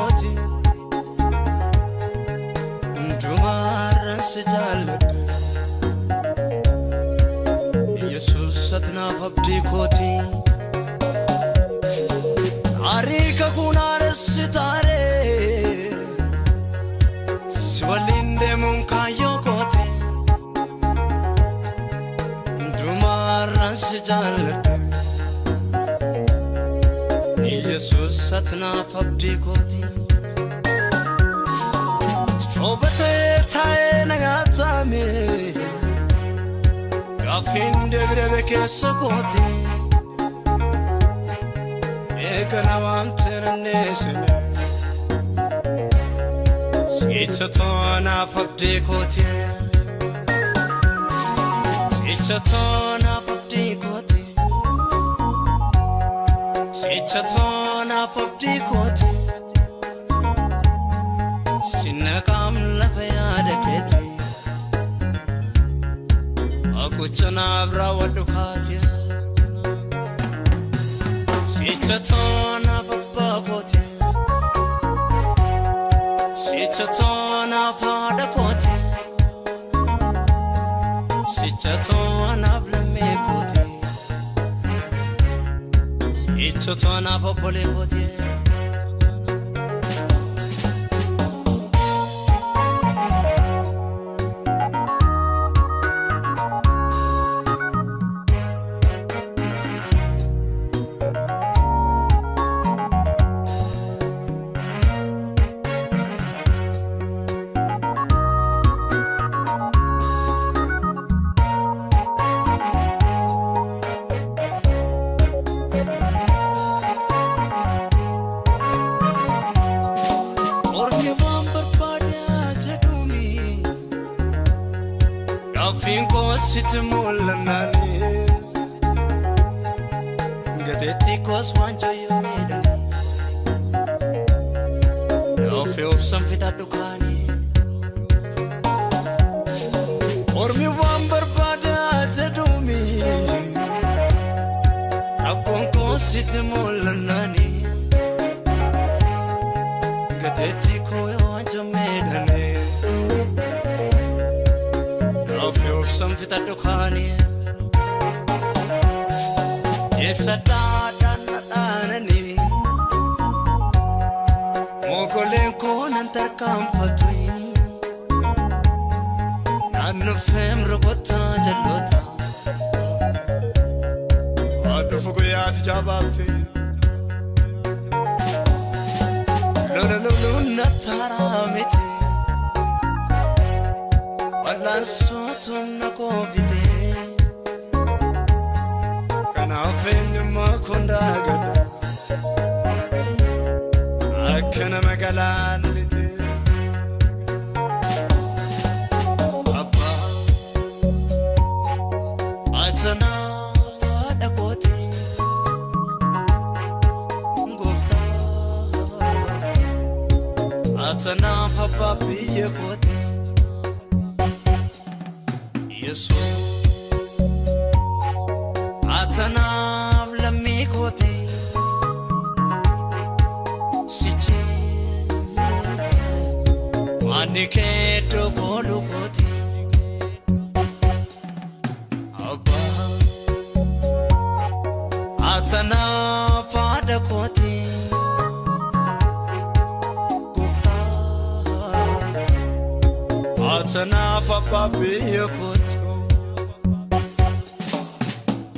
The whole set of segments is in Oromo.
koti Ndumaran sijalad Jesus satna fabdi koti Tarika kunar sitare Siwalinde munkayo koti Ndumaran sijalad Jesus satna fabdi koti Obate tae nagatame Gafin debrebe keso koti Ekana wamtena nesene Sichatona fabdi koti Sichatona fabdi koti Sichatona fabdi koti Sinakam lafayada keti Akuchana brawadukati Sichatona babba koti Sichatona fada koti Sichatona vlame koti Sichatona fabole koti Finko sitmulanani Gadeti kos wanjo yomedani Dofi of samfita dukani Ormi wambar pada jadumi Akonko sitmulanani Gadeti ko wanjo medani Of some fit at the corner. It's a dad and Mogolenko and their comfort. And no fame robota jalota. What the Fuguyat job after Luna Taramiti. Lansotum na kovide Kana fenyu makunda gada Akana magalan lite Abba Atana pada koti Ngufta Atana fapapiye koti Yesu Atana blami koti Sichi Manike to golu koti Abba Atana pada koti Gufta Atana fapapi koti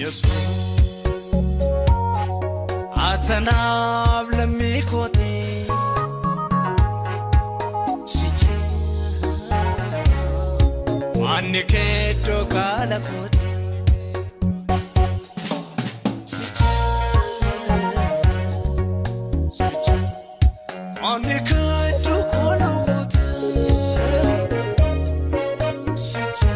Yesu Atana blami koti Sichi Manike to kala koti Sichi Manike to kala koti Sichi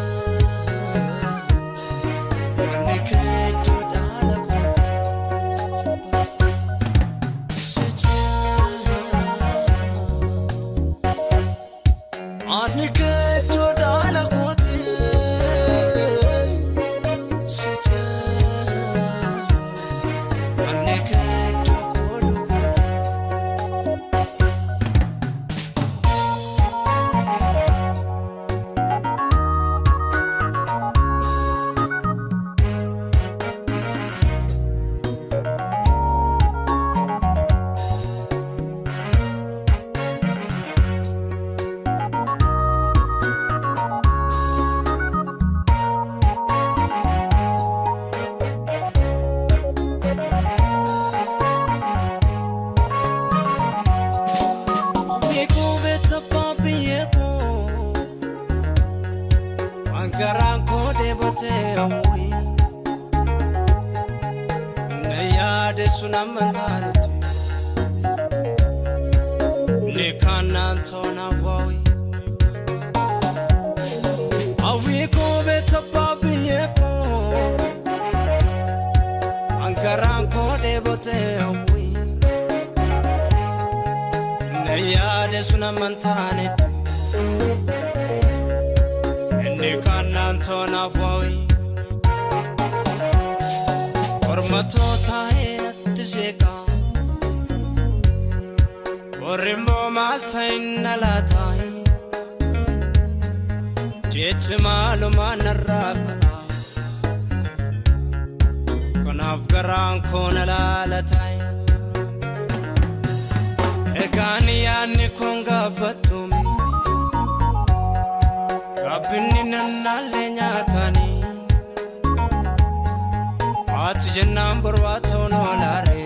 boteawi Nayade sunamantanati Nikanantona wawi Awiko beta babiyeko Ankaranko de boteawi Nayade sunamantanati Nikanantona wawi Ormatota enatisheka Orimbo malta innalatai Jechmalu manaraka Konafgaran konalalatai Egani yani konga batumi Gabini nannale nyatani Ati jennam barwata onolare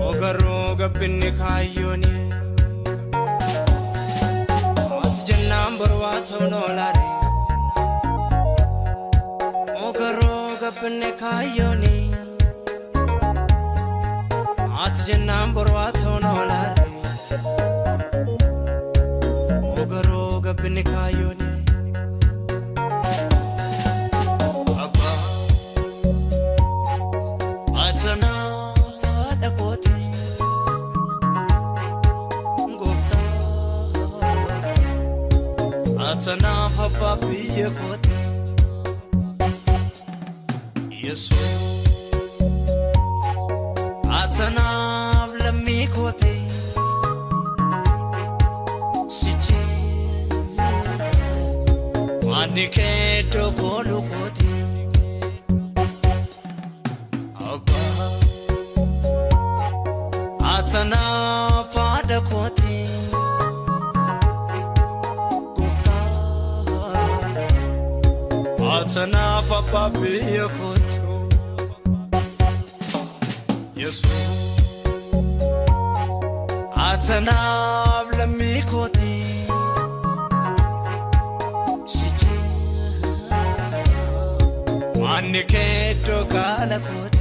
Ogaru gabini kayoni Ati jennam barwata onolare Ogaru gabini kayoni Ati jennam barwata onolare Ogaru gabini kayoni Atana hababi yekote Yesu Atana blami kote Siche Manike dogolu kote Abba Atana pada kote Atana fababi yekote Yesu Atana blami kote Sije Manike dogala kote